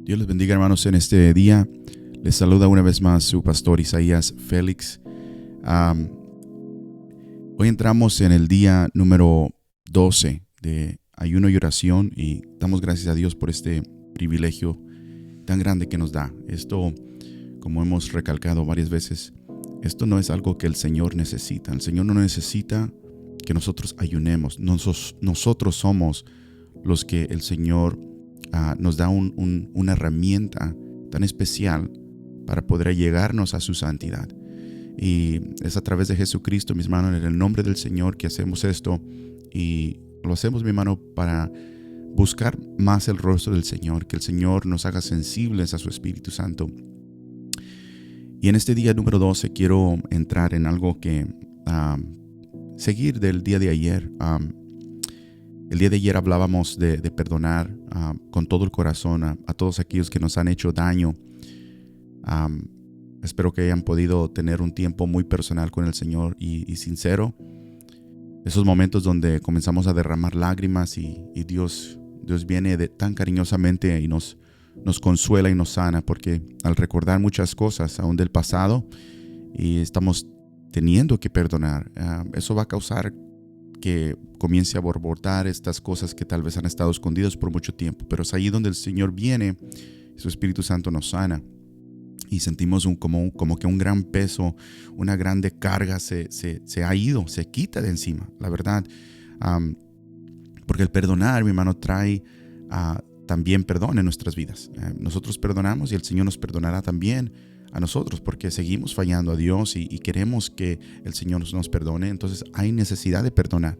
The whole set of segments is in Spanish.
Dios les bendiga, hermanos, en este día. Les saluda una vez más su pastor Isaías Félix. Hoy entramos en el día número 12 de ayuno y oración y damos gracias a Dios por este privilegio tan grande que nos da. Esto, como hemos recalcado varias veces, esto no es algo que el Señor necesita. El Señor no necesita que nosotros ayunemos. Nosotros somos los que el Señor nos da una herramienta tan especial para poder llegarnos a su santidad. Y es a través de Jesucristo, mis hermanos, en el nombre del Señor que hacemos esto. Y lo hacemos, mi hermano, para buscar más el rostro del Señor, que el Señor nos haga sensibles a su Espíritu Santo. Y en este día número 12 quiero entrar en algo que seguir del día de ayer. El día de ayer hablábamos de perdonar con todo el corazón a todos aquellos que nos han hecho daño. Espero que hayan podido tener un tiempo muy personal con el Señor y sincero. Esos momentos donde comenzamos a derramar lágrimas y Dios viene tan cariñosamente y nos consuela y nos sana, porque al recordar muchas cosas aún del pasado y estamos teniendo que perdonar, eso va a causar que comience a borbotar estas cosas que tal vez han estado escondidas por mucho tiempo. Pero es ahí donde el Señor viene, su Espíritu Santo nos sana y sentimos como que un gran peso, una grande carga se ha ido, se quita de encima, la verdad. Porque el perdonar, mi hermano, trae también perdón en nuestras vidas. Nosotros perdonamos y el Señor nos perdonará también a nosotros, porque seguimos fallando a Dios y queremos que el Señor nos perdone. Entonces hay necesidad de perdonar.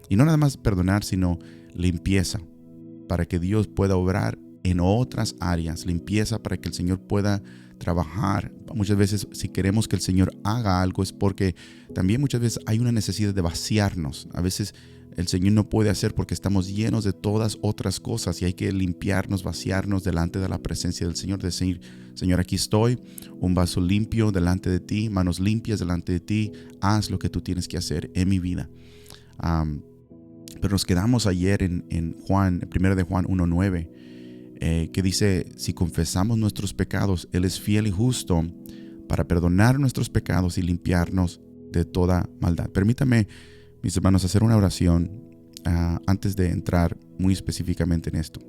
Y no nada más perdonar, sino limpieza, para que Dios pueda obrar en otras áreas. Limpieza para que el Señor pueda trabajar. Muchas veces, si queremos que el Señor haga algo, es porque también muchas veces hay una necesidad de vaciarnos. A veces el Señor no puede hacer porque estamos llenos de todas otras cosas y hay que limpiarnos, vaciarnos delante de la presencia del Señor. Decir: Señor, aquí estoy, un vaso limpio delante de ti, manos limpias delante de ti. Haz lo que tú tienes que hacer en mi vida. Pero nos quedamos ayer en Juan, 1 de Juan 1:9. Que dice: si confesamos nuestros pecados, Él es fiel y justo para perdonar nuestros pecados y limpiarnos de toda maldad. Permítame, mis hermanos, hacer una oración antes de entrar muy específicamente en esto.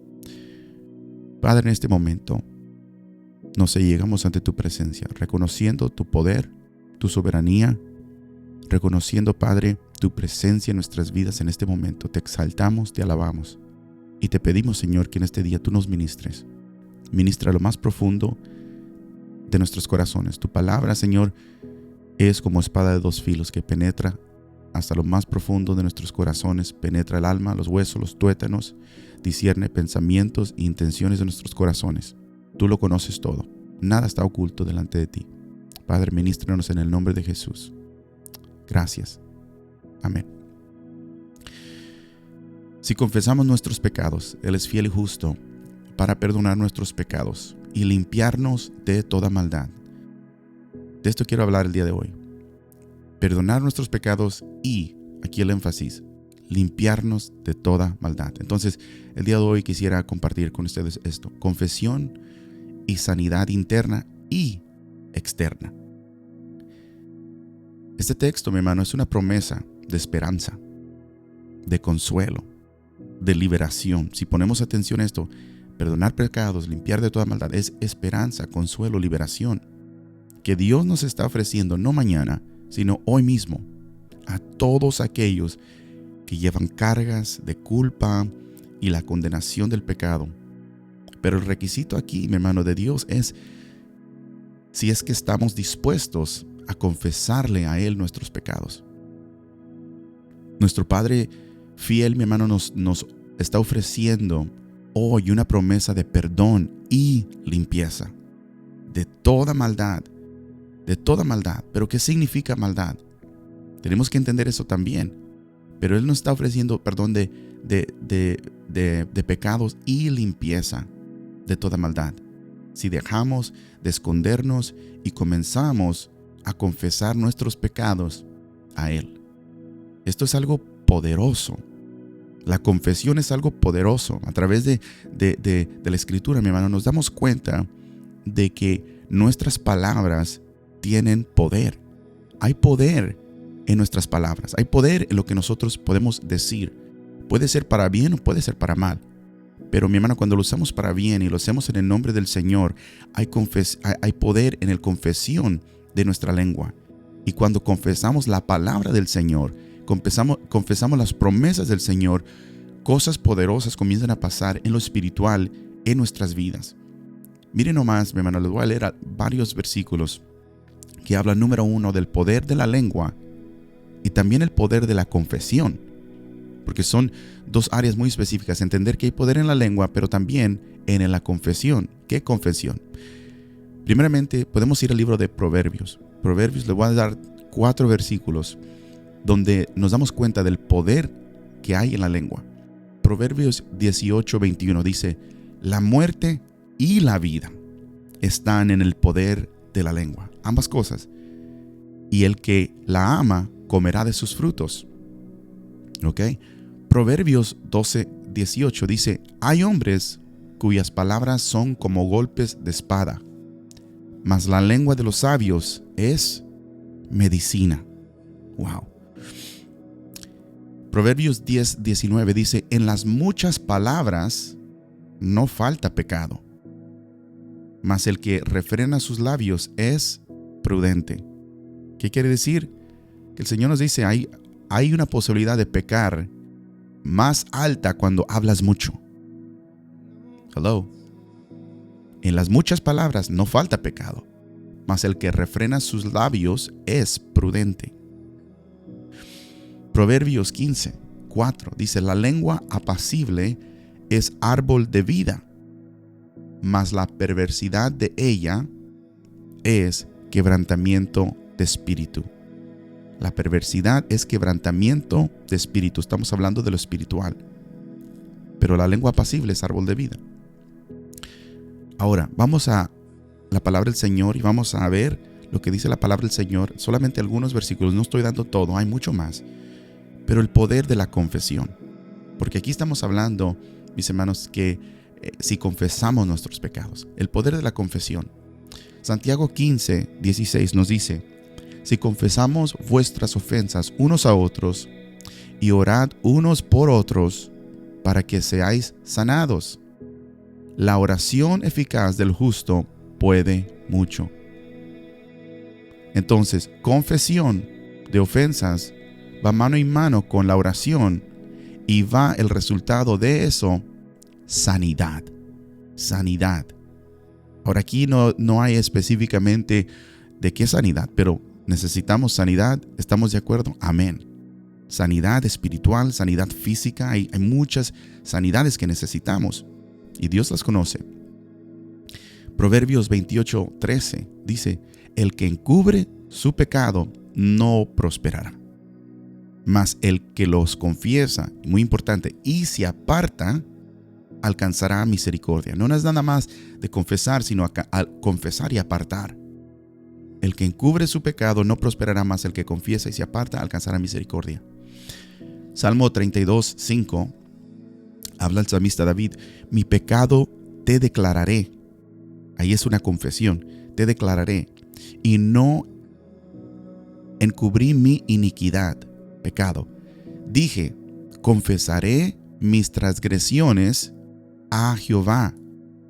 Padre, en este momento nos llegamos ante tu presencia, reconociendo tu poder, tu soberanía, reconociendo, Padre, tu presencia en nuestras vidas en este momento. Te exaltamos, te alabamos. Y te pedimos, Señor, que en este día tú nos ministres. Ministra lo más profundo de nuestros corazones. Tu palabra, Señor, es como espada de dos filos que penetra hasta lo más profundo de nuestros corazones. Penetra el alma, los huesos, los tuétanos. Discierne pensamientos e intenciones de nuestros corazones. Tú lo conoces todo. Nada está oculto delante de ti. Padre, ministranos en el nombre de Jesús. Gracias. Amén. Si confesamos nuestros pecados, Él es fiel y justo para perdonar nuestros pecados y limpiarnos de toda maldad. De esto quiero hablar el día de hoy. Perdonar nuestros pecados y, aquí el énfasis, limpiarnos de toda maldad. Entonces, el día de hoy quisiera compartir con ustedes esto: confesión y sanidad interna y externa. Este texto, mi hermano, es una promesa de esperanza, de consuelo, de liberación. Si ponemos atención a esto, perdonar pecados, limpiar de toda maldad, es esperanza, consuelo, liberación, que Dios nos está ofreciendo no mañana, sino hoy mismo, a todos aquellos que llevan cargas de culpa y la condenación del pecado. Pero el requisito aquí, mi hermano, de Dios es si es que estamos dispuestos a confesarle a Él nuestros pecados. Nuestro Padre fiel, mi hermano, nos está ofreciendo hoy una promesa de perdón y limpieza de toda maldad, de toda maldad. ¿Pero qué significa maldad? Tenemos que entender eso también. Pero Él nos está ofreciendo perdón de pecados y limpieza de toda maldad. Si dejamos de escondernos y comenzamos a confesar nuestros pecados a Él. Esto es algo poderoso. La confesión es algo poderoso. A través de la Escritura, mi hermano, nos damos cuenta de que nuestras palabras tienen poder. Hay poder en nuestras palabras. Hay poder en lo que nosotros podemos decir. Puede ser para bien o puede ser para mal. Pero mi hermano, cuando lo usamos para bien y lo hacemos en el nombre del Señor, hay poder en la confesión de nuestra lengua. Y cuando confesamos la palabra del Señor, confesamos las promesas del Señor, cosas poderosas comienzan a pasar en lo espiritual en nuestras vidas. Miren nomás, mi hermano, les voy a leer varios versículos que hablan, número 1, del poder de la lengua y también el poder de la confesión. Porque son dos áreas muy específicas. Entender que hay poder en la lengua, pero también en la confesión. ¿Qué confesión? Primeramente, podemos ir al libro de Proverbios. Proverbios, le voy a dar 4 versículos donde nos damos cuenta del poder que hay en la lengua. Proverbios 18:21 dice: la muerte y la vida están en el poder de la lengua. Ambas cosas. Y el que la ama comerá de sus frutos. ¿Ok? Proverbios 12:18 dice: hay hombres cuyas palabras son como golpes de espada, mas la lengua de los sabios es medicina. Wow. Proverbios 10:19 dice: en las muchas palabras no falta pecado, mas el que refrena sus labios es prudente. ¿Qué quiere decir? Que el Señor nos dice, hay una posibilidad de pecar más alta cuando hablas mucho. Hello. En las muchas palabras no falta pecado, mas el que refrena sus labios es prudente. Proverbios 15:4 dice: la lengua apacible es árbol de vida, mas la perversidad de ella es quebrantamiento de espíritu. La perversidad es quebrantamiento de espíritu. Estamos hablando de lo espiritual. Pero la lengua apacible es árbol de vida. Ahora, vamos a la palabra del Señor y vamos a ver lo que dice la palabra del Señor. Solamente algunos versículos, no estoy dando todo, hay mucho más. Pero el poder de la confesión. Porque aquí estamos hablando, mis hermanos, que si confesamos nuestros pecados, el poder de la confesión. Santiago 15:16 nos dice: si confesamos vuestras ofensas unos a otros y orad unos por otros para que seáis sanados. La oración eficaz del justo puede mucho. Entonces, confesión de ofensas va mano en mano con la oración y va el resultado de eso, sanidad. Sanidad. Ahora aquí no hay específicamente de qué sanidad, pero necesitamos sanidad, ¿estamos de acuerdo? Amén. Sanidad espiritual, sanidad física, hay muchas sanidades que necesitamos y Dios las conoce. Proverbios 28:13 dice: el que encubre su pecado no prosperará, mas el que los confiesa, muy importante, y se aparta, alcanzará misericordia. No es nada más de confesar, sino al confesar y apartar. El que encubre su pecado no prosperará, más el que confiesa y se aparta alcanzará misericordia. Salmo 32:5 habla el salmista David: mi pecado te declararé. Ahí es una confesión. Te declararé y no encubrí mi iniquidad, pecado. Dije: confesaré mis transgresiones a Jehová,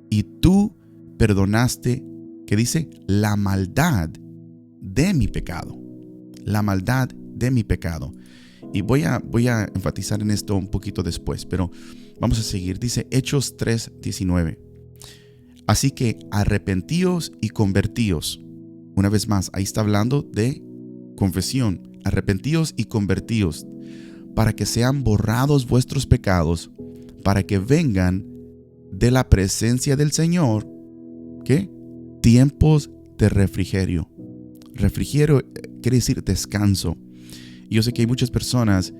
y tú perdonaste, ¿qué dice? La maldad de mi pecado. La maldad de mi pecado. Y voy a enfatizar en esto un poquito después, pero vamos a seguir. Dice Hechos 3:19. Así que arrepentíos y convertíos. Una vez más, ahí está hablando de confesión. Arrepentíos y convertíos, para que sean borrados vuestros pecados, para que vengan de la presencia del Señor, ¿qué? Tiempos de refrigerio. Refrigerio quiere decir descanso. Y yo sé que hay muchas personas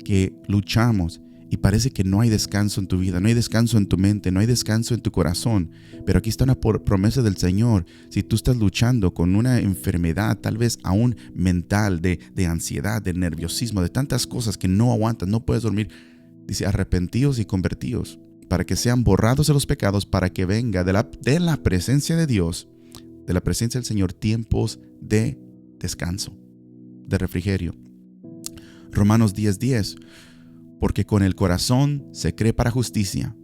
que luchamos y parece que no hay descanso en tu vida, no hay descanso en tu mente, no hay descanso en tu corazón. Pero aquí está una promesa del Señor. Si tú estás luchando con una enfermedad, tal vez aún mental, de ansiedad, de nerviosismo, de tantas cosas que no aguantas, no puedes dormir, dice, arrepentíos y convertíos, para que sean borrados de los pecados, para que venga de la presencia de Dios, de la presencia del Señor, tiempos de descanso, de refrigerio. Romanos 10:10, porque con el corazón se cree para justicia,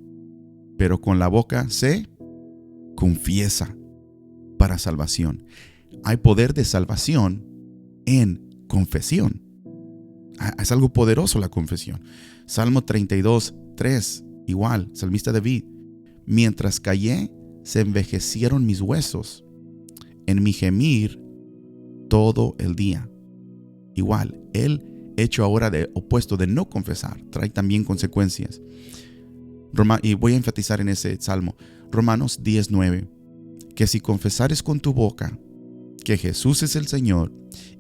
pero con la boca se confiesa para salvación. Hay poder de salvación en confesión. Es algo poderoso la confesión. Salmo 32:3, igual, salmista David, mientras callé, se envejecieron mis huesos en mi gemir todo el día. Igual, el hecho ahora de opuesto de no confesar trae también consecuencias. Y voy a enfatizar en ese salmo, Romanos 10:9, que si confesares con tu boca que Jesús es el Señor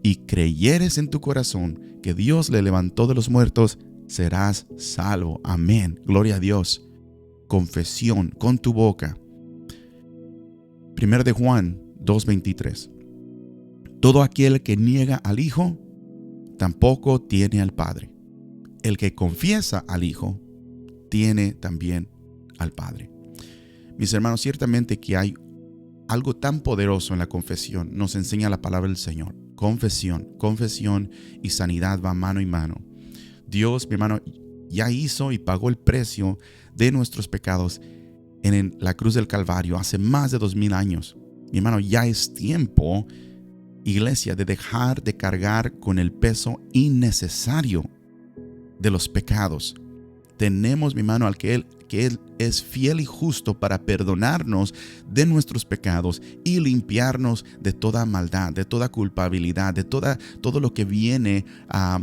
y creyeres en tu corazón que Dios le levantó de los muertos, serás salvo. Amén. Gloria a Dios. Confesión con tu boca. 1 de Juan 2:23. Todo aquel que niega al Hijo, tampoco tiene al Padre. El que confiesa al Hijo, tiene también al Padre. Mis hermanos, ciertamente que hay algo tan poderoso en la confesión. Nos enseña la palabra del Señor. Confesión y sanidad va mano en mano. Dios, mi hermano, ya hizo y pagó el precio de nuestros pecados en la cruz del Calvario hace más de 2000 años. Mi hermano, ya es tiempo, iglesia, de dejar de cargar con el peso innecesario de los pecados. Tenemos, mi hermano, al que Él es fiel y justo para perdonarnos de nuestros pecados y limpiarnos de toda maldad, de toda culpabilidad, de todo lo que viene a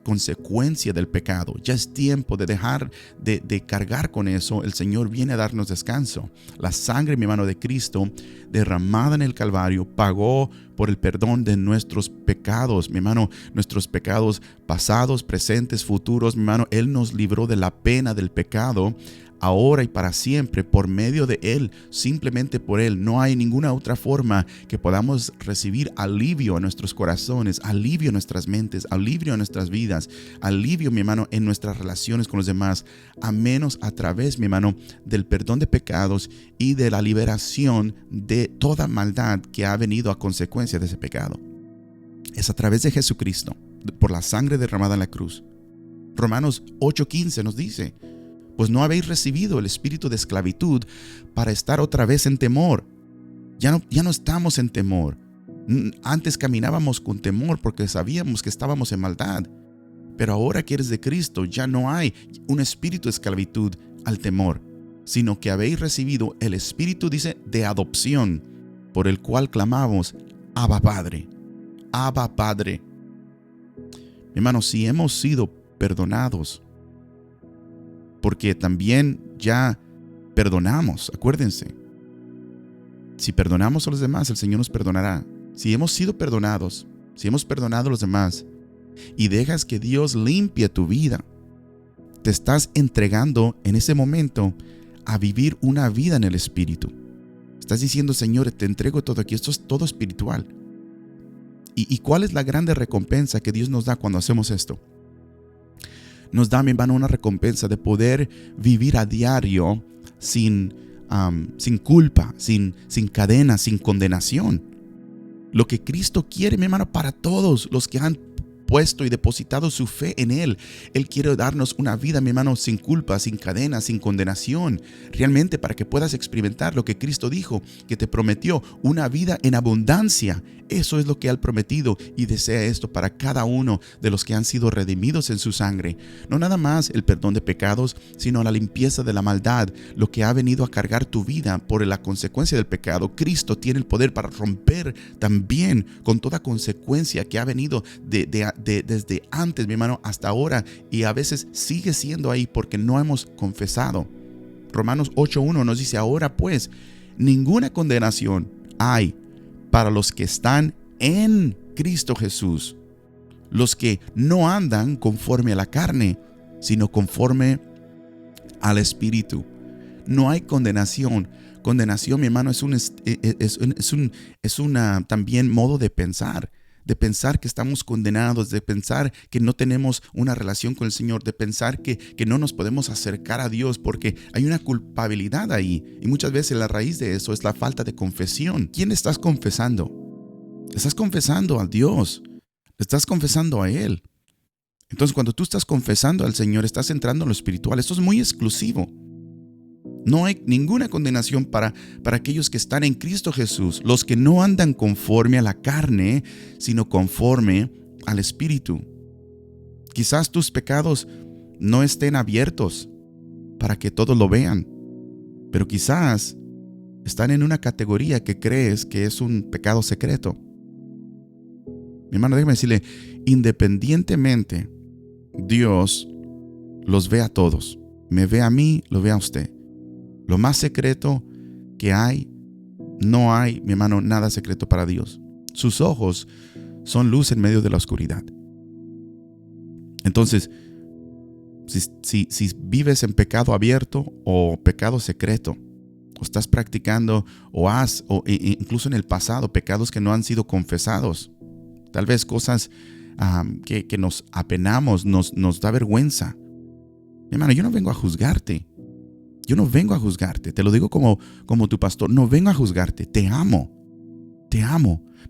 consecuencia del pecado. Ya es tiempo de dejar de cargar con eso. El Señor viene a darnos descanso. La sangre, mi hermano, de Cristo derramada en el Calvario pagó por el perdón de nuestros pecados, mi hermano, nuestros pecados pasados, presentes, futuros, mi hermano. Él nos libró de la pena del pecado ahora y para siempre por medio de Él, simplemente por Él. No hay ninguna otra forma que podamos recibir alivio a nuestros corazones, alivio a nuestras mentes, alivio a nuestras vidas, alivio, mi hermano, en nuestras relaciones con los demás, a menos a través, mi hermano, del perdón de pecados y de la liberación de toda maldad que ha venido a consecuencia de ese pecado. Es a través de Jesucristo, por la sangre derramada en la cruz. Romanos 8:15 nos dice, pues no habéis recibido el espíritu de esclavitud para estar otra vez en temor. Ya no estamos en temor. Antes caminábamos con temor porque sabíamos que estábamos en maldad. Pero ahora que eres de Cristo, ya no hay un espíritu de esclavitud al temor, sino que habéis recibido el espíritu, dice, de adopción, por el cual clamamos, Abba Padre. Abba Padre. Mi hermano, si hemos sido perdonados, porque también ya perdonamos, acuérdense. Si perdonamos a los demás, el Señor nos perdonará. Si hemos sido perdonados, si hemos perdonado a los demás y dejas que Dios limpie tu vida, te estás entregando en ese momento a vivir una vida en el Espíritu. Estás diciendo, Señor, te entrego todo aquí, esto es todo espiritual. ¿Y cuál es la grande recompensa que Dios nos da cuando hacemos esto? Nos da, mi hermano, una recompensa de poder vivir a diario sin culpa, sin cadenas, sin condenación. Lo que Cristo quiere, mi hermano, para todos los que han puesto y depositado su fe en Él. Él quiere darnos una vida, mi hermano, sin culpa, sin cadenas, sin condenación. Realmente para que puedas experimentar lo que Cristo dijo, que te prometió, una vida en abundancia. Eso es lo que Él ha prometido y desea esto para cada uno de los que han sido redimidos en su sangre. No nada más el perdón de pecados, sino la limpieza de la maldad, lo que ha venido a cargar tu vida por la consecuencia del pecado. Cristo tiene el poder para romper también con toda consecuencia que ha venido desde antes, mi hermano, hasta ahora, y a veces sigue siendo ahí porque no hemos confesado. Romanos 8:1 nos dice, ahora pues, ninguna condenación hay para los que están en Cristo Jesús, los que no andan conforme a la carne, sino conforme al Espíritu. No hay condenación. Condenación, mi hermano, es un también modo de pensar. de pensar que estamos condenados, de pensar que no tenemos una relación con el Señor, de pensar que no nos podemos acercar a Dios porque hay una culpabilidad ahí. Y muchas veces la raíz de eso es la falta de confesión. ¿Quién estás confesando? Estás confesando a Dios, estás confesando a Él. Entonces, cuando tú estás confesando al Señor, estás entrando en lo espiritual. Esto es muy exclusivo. No hay ninguna condenación para aquellos que están en Cristo Jesús, los que no andan conforme a la carne, sino conforme al Espíritu. Quizás tus pecados no estén abiertos para que todos lo vean, pero quizás están en una categoría que crees que es un pecado secreto. Mi hermano, déjeme decirle, independientemente, Dios los ve a todos. Me ve a mí, lo ve a usted. Lo más secreto que hay, no hay, mi hermano, nada secreto para Dios. Sus ojos son luz en medio de la oscuridad. Entonces, si vives en pecado abierto o pecado secreto, o estás practicando o incluso en el pasado pecados que no han sido confesados, tal vez cosas que nos apenamos, nos da vergüenza. Mi hermano, yo no vengo a juzgarte. Yo no vengo a juzgarte, te lo digo como tu pastor, no vengo a juzgarte, te amo.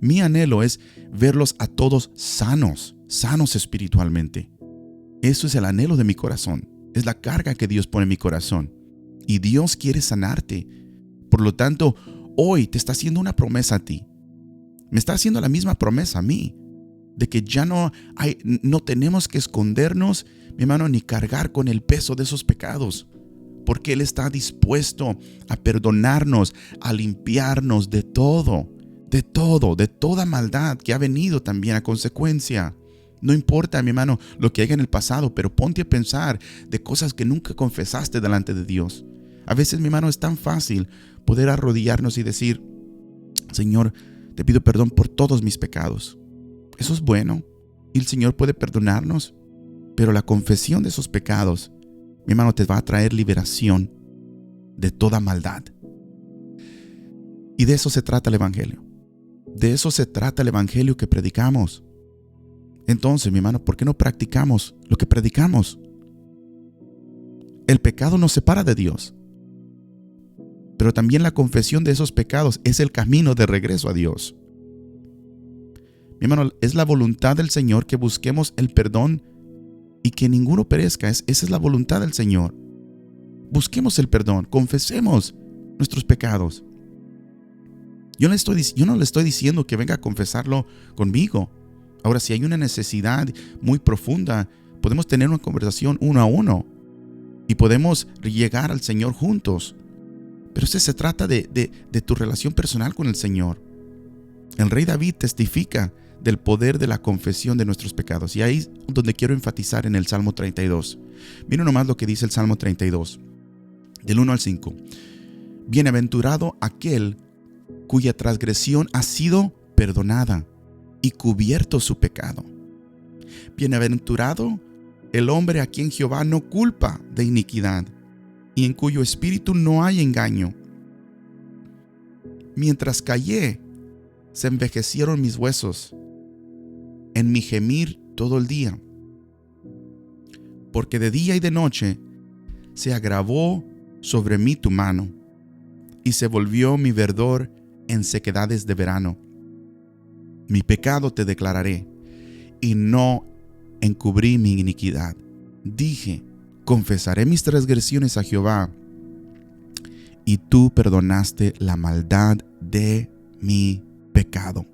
Mi anhelo es verlos a todos sanos espiritualmente. Eso es el anhelo de mi corazón, es la carga que Dios pone en mi corazón. Y Dios quiere sanarte. Por lo tanto, hoy te está haciendo una promesa a ti. Me está haciendo la misma promesa a mí, de que ya no tenemos que escondernos, mi hermano, ni cargar con el peso de esos pecados. Porque Él está dispuesto a perdonarnos, a limpiarnos de toda maldad que ha venido también a consecuencia. No importa, mi hermano, lo que haya en el pasado, pero ponte a pensar de cosas que nunca confesaste delante de Dios. A veces, mi hermano, es tan fácil poder arrodillarnos y decir, Señor, te pido perdón por todos mis pecados. Eso es bueno y el Señor puede perdonarnos, pero la confesión de esos pecados, mi hermano, te va a traer liberación de toda maldad. Y de eso se trata el Evangelio. De eso se trata el Evangelio que predicamos. Entonces, mi hermano, ¿por qué no practicamos lo que predicamos? El pecado nos separa de Dios. Pero también la confesión de esos pecados es el camino de regreso a Dios. Mi hermano, es la voluntad del Señor que busquemos el perdón y que ninguno perezca. Esa es la voluntad del Señor. Busquemos el perdón, confesemos nuestros pecados. Yo no le estoy diciendo que venga a confesarlo conmigo. Ahora, si hay una necesidad muy profunda, podemos tener una conversación uno a uno y podemos llegar al Señor juntos. Pero se trata de tu relación personal con el Señor. El rey David testifica del poder de la confesión de nuestros pecados. Y ahí es donde quiero enfatizar en el Salmo 32. Miren nomás lo que dice el Salmo 32, del 1 al 5. Bienaventurado aquel cuya transgresión ha sido perdonada y cubierto su pecado. Bienaventurado el hombre a quien Jehová no culpa de iniquidad y en cuyo espíritu no hay engaño. Mientras callé, se envejecieron mis huesos en mi gemir todo el día, porque de día y de noche se agravó sobre mí tu mano, y se volvió mi verdor en sequedades de verano. Mi pecado te declararé, y no encubrí mi iniquidad. Dije, confesaré mis transgresiones a Jehová, y tú perdonaste la maldad de mi pecado.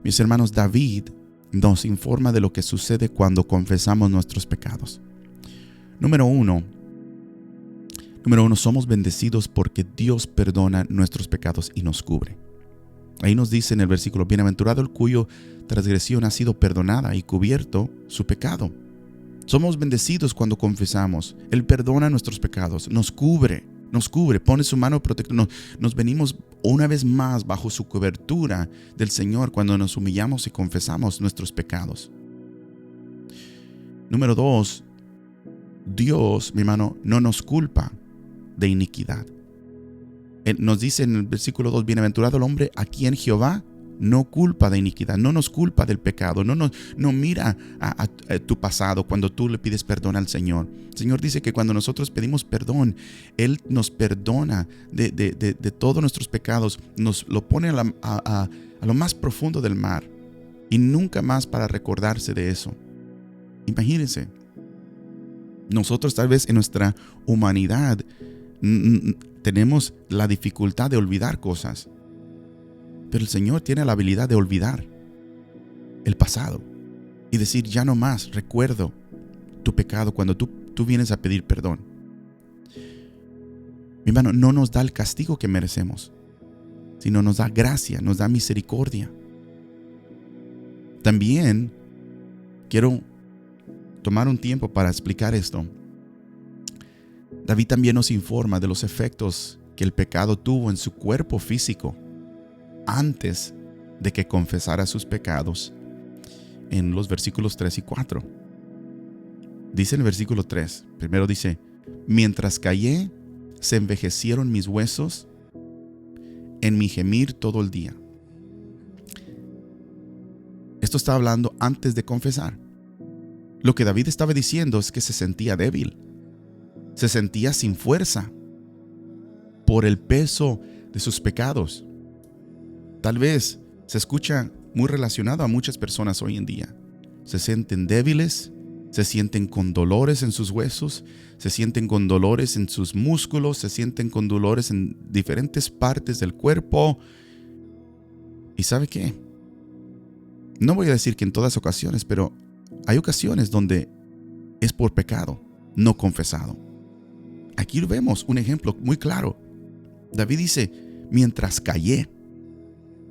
Mis hermanos, David nos informa de lo que sucede cuando confesamos nuestros pecados. Número uno, somos bendecidos porque Dios perdona nuestros pecados y nos cubre. Ahí nos dice en el versículo, bienaventurado el cuyo transgresión ha sido perdonada y cubierto su pecado. Somos bendecidos cuando confesamos. Él perdona nuestros pecados, nos cubre, pone su mano protectora. Nos venimos una vez más bajo su cobertura del Señor cuando nos humillamos y confesamos nuestros pecados. Número 2, Dios, mi hermano, no nos culpa de iniquidad. Él nos dice en el versículo 2, bienaventurado el hombre a quien Jehová no culpa de iniquidad, no nos culpa del pecado, no mira a tu pasado cuando tú le pides perdón al Señor. El Señor dice que cuando nosotros pedimos perdón, Él nos perdona de todos nuestros pecados, nos lo pone a lo más profundo del mar y nunca más para recordarse de eso. Imagínense, nosotros tal vez en nuestra humanidad tenemos la dificultad de olvidar cosas. Pero el Señor tiene la habilidad de olvidar el pasado y decir, ya no más recuerdo tu pecado cuando tú vienes a pedir perdón. Mi hermano, no nos da el castigo que merecemos, sino nos da gracia, nos da misericordia. También quiero tomar un tiempo para explicar esto. David también nos informa de los efectos que el pecado tuvo en su cuerpo físico antes de que confesara sus pecados en los versículos 3 y 4. Dice en el versículo 3, primero dice, mientras callé, se envejecieron mis huesos en mi gemir todo el día. Esto está hablando antes de confesar. Lo que David estaba diciendo es que se sentía débil, se sentía sin fuerza por el peso de sus pecados. Tal vez se escucha muy relacionado a muchas personas hoy en día. Se sienten débiles, se sienten con dolores en sus huesos, se sienten con dolores en sus músculos, se sienten con dolores en diferentes partes del cuerpo. ¿Y sabe qué? No voy a decir que en todas ocasiones, pero hay ocasiones donde es por pecado no confesado. Aquí vemos un ejemplo muy claro. David dice, mientras callé,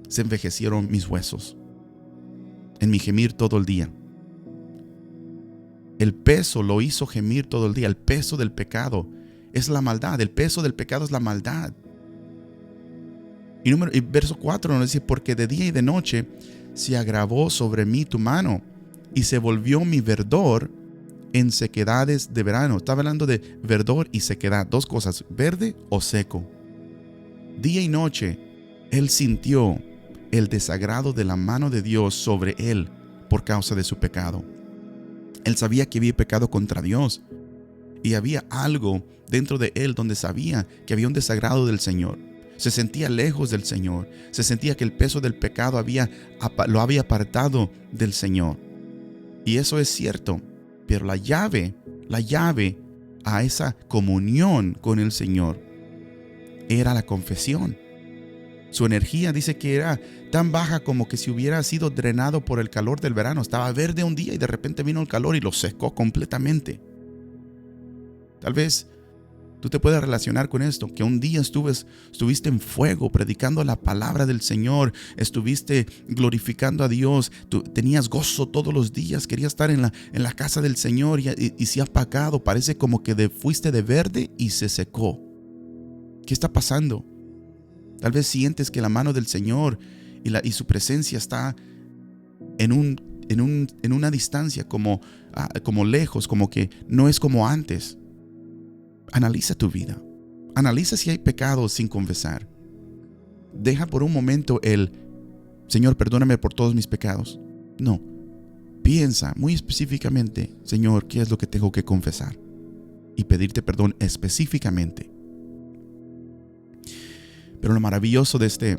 se envejecieron mis huesos en mi gemir todo el día. El peso lo hizo gemir todo el día. El peso del pecado es la maldad. El peso del pecado es la maldad. Y verso 4 nos dice, porque de día y de noche se agravó sobre mí tu mano y se volvió mi verdor en sequedades de verano. Está hablando de verdor y sequedad. Dos cosas, verde o seco. Día y noche él sintió el desagrado de la mano de Dios sobre él por causa de su pecado. Él sabía que había pecado contra Dios y había algo dentro de él donde sabía que había un desagrado del Señor. Se sentía lejos del Señor, se sentía que el peso del pecado lo había apartado del Señor. Y eso es cierto, pero la llave a esa comunión con el Señor era la confesión. Su energía dice que era tan baja como que si hubiera sido drenado por el calor del verano. Estaba verde un día y de repente vino el calor y lo secó completamente. Tal vez tú te puedes relacionar con esto, que un día estuviste en fuego predicando la palabra del Señor, estuviste glorificando a Dios, tú tenías gozo todos los días, querías estar en la casa del Señor y se ha apagado, parece como que fuiste de verde y se secó. ¿Qué está pasando? Tal vez sientes que la mano del Señor y su presencia está en una distancia como lejos, como que no es como antes. Analiza tu vida. Analiza si hay pecados sin confesar. Deja por un momento Señor, perdóname por todos mis pecados. No. Piensa muy específicamente, Señor, ¿qué es lo que tengo que confesar? Y pedirte perdón específicamente. Pero lo maravilloso de esta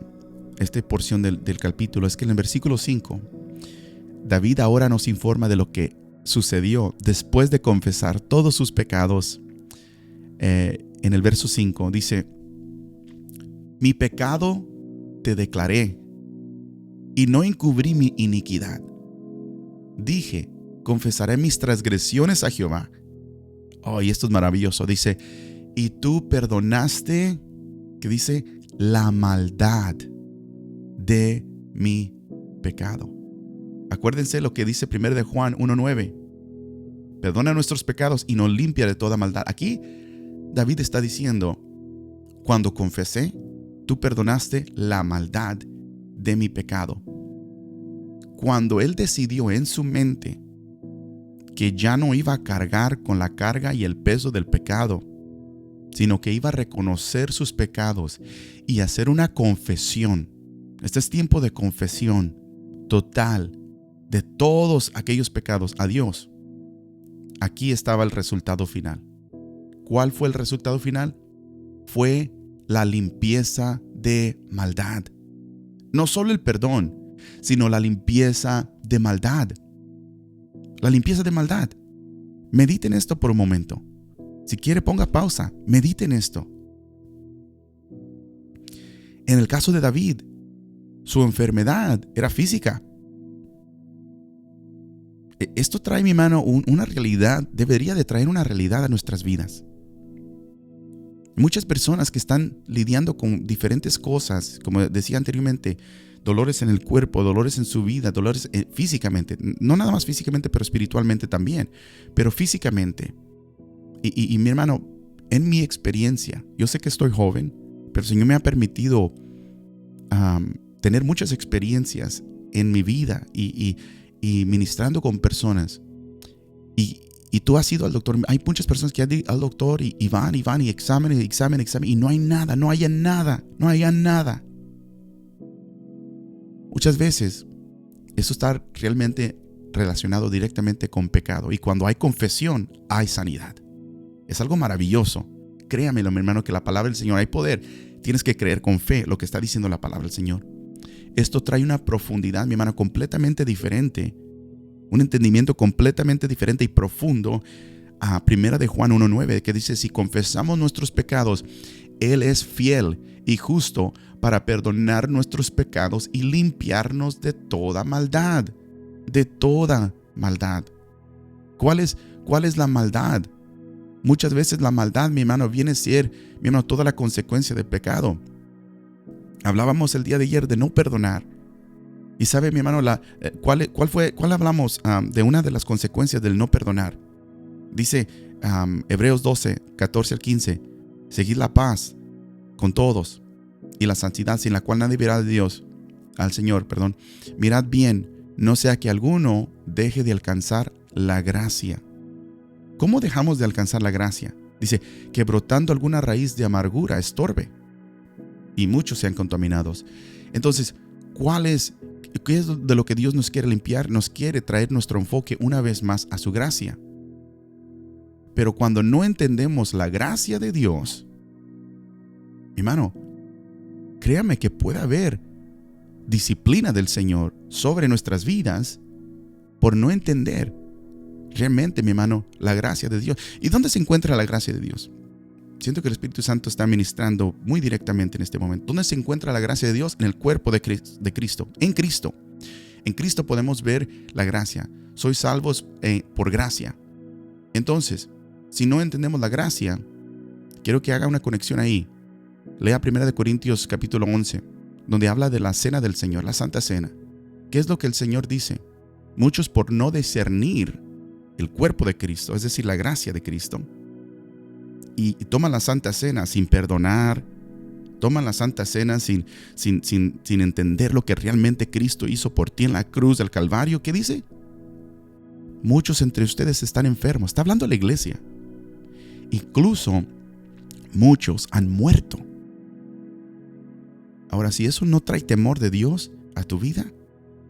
porción del capítulo es que en el versículo 5, David ahora nos informa de lo que sucedió después de confesar todos sus pecados. En el verso 5 dice, mi pecado te declaré y no encubrí mi iniquidad. Dije, confesaré mis transgresiones a Jehová. Oh, y esto es maravilloso. Dice, y tú perdonaste, que dice, la maldad de mi pecado. Acuérdense lo que dice 1 de Juan 1:9. Perdona nuestros pecados y nos limpia de toda maldad. Aquí David está diciendo, cuando confesé, tú perdonaste la maldad de mi pecado. Cuando él decidió en su mente que ya no iba a cargar con la carga y el peso del pecado, sino que iba a reconocer sus pecados y hacer una confesión Este es tiempo de confesión total de todos aquellos pecados a Dios. Aquí estaba el resultado final. ¿Cuál fue el resultado final? Fue la limpieza de maldad. No solo el perdón, sino la limpieza de maldad. La limpieza de maldad. Mediten esto por un momento. Si quiere, ponga pausa. Mediten esto. En el caso de David, su enfermedad era física. Esto trae, mi hermano, una realidad, debería de traer una realidad a nuestras vidas. Muchas personas que están lidiando con diferentes cosas, como decía anteriormente, dolores en el cuerpo, dolores en su vida, dolores físicamente, no nada más físicamente, pero espiritualmente también, pero físicamente. Y mi hermano, en mi experiencia, yo sé que estoy joven, pero el Señor me ha permitido tener muchas experiencias en mi vida y ministrando con personas. Y tú has ido al doctor. Hay muchas personas que han ido al doctor y van y examen, y no hay nada, no haya nada. Muchas veces eso está realmente relacionado directamente con pecado. Y cuando hay confesión, hay sanidad. Es algo maravilloso. Créamelo, mi hermano, que la palabra del Señor hay poder. Tienes que creer con fe lo que está diciendo la palabra del Señor. Esto trae una profundidad, mi hermano, completamente diferente. Un entendimiento completamente diferente y profundo a 1 de Juan 1:9, que dice: si confesamos nuestros pecados, Él es fiel y justo para perdonar nuestros pecados y limpiarnos de toda maldad. De toda maldad. ¿Cuál es la maldad? Muchas veces la maldad, mi hermano, viene a ser, mi hermano, toda la consecuencia del pecado. Hablábamos el día de ayer de no perdonar. Y sabe, mi hermano, ¿cuál hablamos de una de las consecuencias del no perdonar? Dice Hebreos 12, 14 al 15: seguid la paz con todos y la santidad, sin la cual nadie verá al Señor. Mirad bien, no sea que alguno deje de alcanzar la gracia. ¿Cómo dejamos de alcanzar la gracia? Dice que brotando alguna raíz de amargura estorbe y muchos sean contaminados. Entonces, ¿qué es de lo que Dios nos quiere limpiar? Nos quiere traer nuestro enfoque una vez más a su gracia. Pero cuando no entendemos la gracia de Dios, mi hermano, créame que puede haber disciplina del Señor sobre nuestras vidas por no entender realmente, mi hermano, la gracia de Dios. ¿Y dónde se encuentra la gracia de Dios? Siento que el Espíritu Santo está ministrando muy directamente en este momento. ¿Dónde se encuentra la gracia de Dios? En el cuerpo de Cristo. En Cristo. En Cristo podemos ver la gracia. Sois salvos por gracia. Entonces, si no entendemos la gracia, quiero que haga una conexión ahí. Lea 1 Corintios capítulo 11, donde habla de la cena del Señor, la Santa Cena. ¿Qué es lo que el Señor dice? Muchos, por no discernir el cuerpo de Cristo, es decir, la gracia de Cristo, y toman la Santa Cena sin perdonar, toman la Santa Cena sin entender lo que realmente Cristo hizo por ti en la cruz del Calvario. ¿Qué dice? Muchos entre ustedes están enfermos. Está hablando la iglesia. Incluso muchos han muerto. Ahora, si eso no trae temor de Dios a tu vida,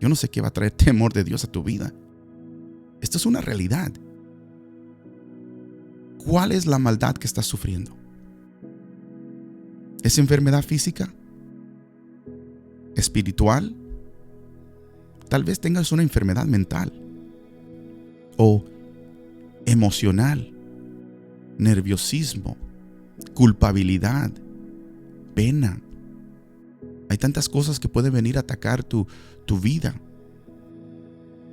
yo no sé qué va a traer temor de Dios a tu vida. Esto es una realidad. ¿Cuál es la maldad que estás sufriendo? ¿Es enfermedad física? ¿Espiritual? Tal vez tengas una enfermedad mental o emocional, nerviosismo, culpabilidad, pena. Hay tantas cosas que pueden venir a atacar tu vida.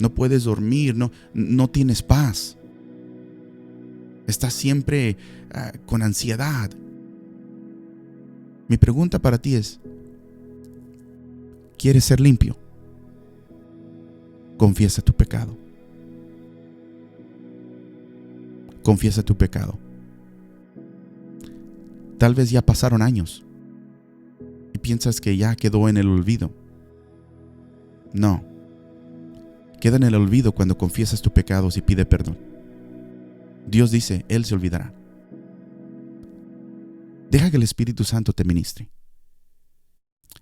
No puedes dormir, no tienes paz. Estás siempre con ansiedad. Mi pregunta para ti es: ¿quieres ser limpio? Confiesa tu pecado. Confiesa tu pecado. Tal vez ya pasaron años y piensas que ya quedó en el olvido. No. Queda en el olvido cuando confiesas tus pecados y pide perdón. Dios dice, Él se olvidará. Deja que el Espíritu Santo te ministre.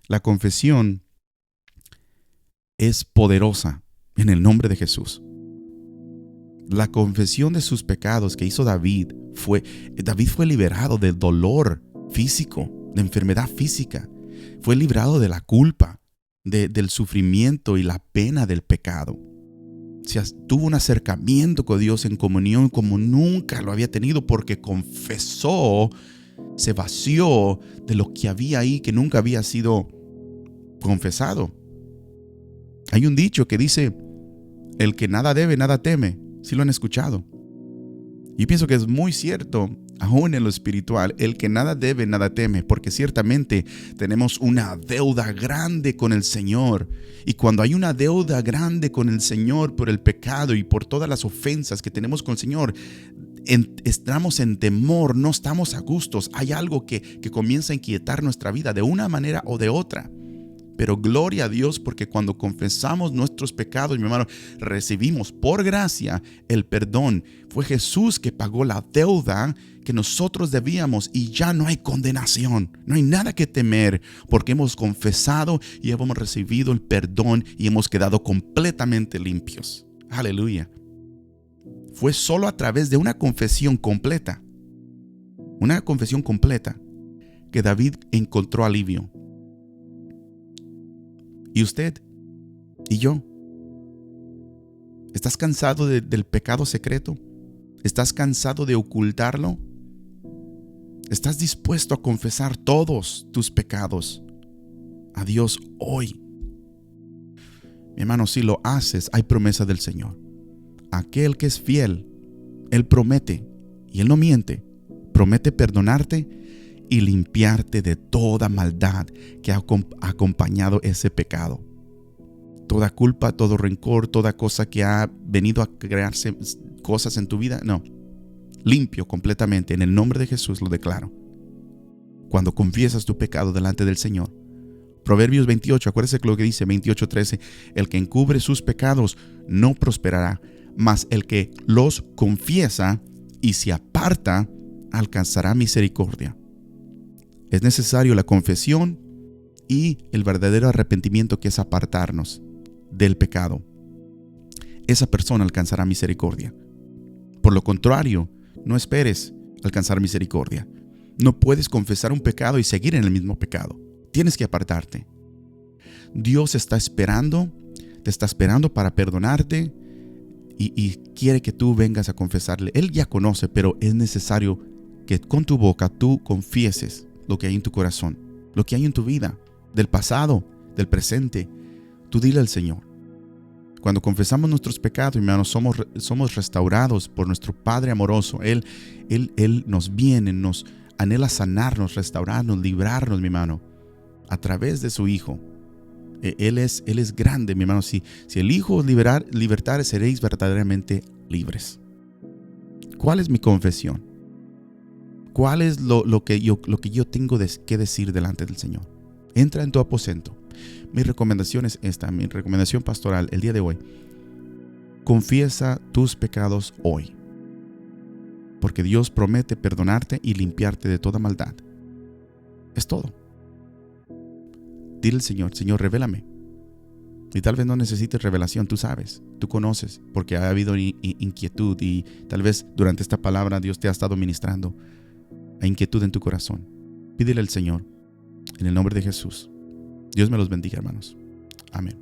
La confesión es poderosa en el nombre de Jesús. La confesión de sus pecados que hizo David fue liberado del dolor físico, de enfermedad física. Fue librado de la culpa, del sufrimiento y la pena del pecado. O sea, tuvo un acercamiento con Dios en comunión como nunca lo había tenido, porque confesó, se vació de lo que había ahí que nunca había sido confesado. Hay un dicho que dice: el que nada debe, nada teme. ¿Sí lo han escuchado? Y pienso que es muy cierto, aún en lo espiritual. El que nada debe, nada teme, porque ciertamente tenemos una deuda grande con el Señor. Y cuando hay una deuda grande con el Señor por el pecado y por todas las ofensas que tenemos con el Señor, estamos en temor, no estamos a gustos. Hay algo que comienza a inquietar nuestra vida de una manera o de otra. Pero gloria a Dios, porque cuando confesamos nuestros pecados, mi hermano, recibimos por gracia el perdón. Fue Jesús que pagó la deuda que nosotros debíamos, y ya no hay condenación, no hay nada que temer, porque hemos confesado y hemos recibido el perdón y hemos quedado completamente limpios. Aleluya. Fue solo a través de una confesión completa, que David encontró alivio. ¿Y usted? ¿Y yo? ¿Estás cansado del pecado secreto? ¿Estás cansado de ocultarlo? ¿Estás dispuesto a confesar todos tus pecados a Dios hoy? Mi hermano, si lo haces, hay promesa del Señor. Aquel que es fiel, Él promete, y Él no miente, promete perdonarte y limpiarte de toda maldad que ha acompañado ese pecado. Toda culpa, todo rencor, toda cosa que ha venido a crearse cosas en tu vida, no. Limpio completamente, en el nombre de Jesús lo declaro. Cuando confiesas tu pecado delante del Señor. Proverbios 28, acuérdese lo que dice 28:13. El que encubre sus pecados no prosperará, mas el que los confiesa y se aparta alcanzará misericordia. Es necesario la confesión y el verdadero arrepentimiento, que es apartarnos del pecado. Esa persona alcanzará misericordia. Por lo contrario, no esperes alcanzar misericordia. No puedes confesar un pecado y seguir en el mismo pecado. Tienes que apartarte. Dios te está esperando para perdonarte y quiere que tú vengas a confesarle. Él ya conoce, pero es necesario que con tu boca tú confieses lo que hay en tu corazón, lo que hay en tu vida, del pasado, del presente. Tú dile al Señor. Cuando confesamos nuestros pecados, hermanos, somos restaurados por nuestro Padre amoroso. Él nos viene, nos anhela sanarnos, restaurarnos, librarnos, mi hermano, a través de su Hijo. Él es grande, mi hermano. Si el Hijo os libertare, seréis verdaderamente libres. ¿Cuál es mi confesión? ¿Cuál es lo que yo tengo que decir delante del Señor? Entra en tu aposento. Mi recomendación es esta, mi recomendación pastoral el día de hoy. Confiesa tus pecados hoy, porque Dios promete perdonarte y limpiarte de toda maldad. Es todo. Dile al Señor: Señor, revélame. Y tal vez no necesites revelación, tú sabes, tú conoces, porque ha habido inquietud, y tal vez durante esta palabra Dios te ha estado ministrando a inquietud en tu corazón. Pídele al Señor en el nombre de Jesús. Dios me los bendiga, hermanos. Amén.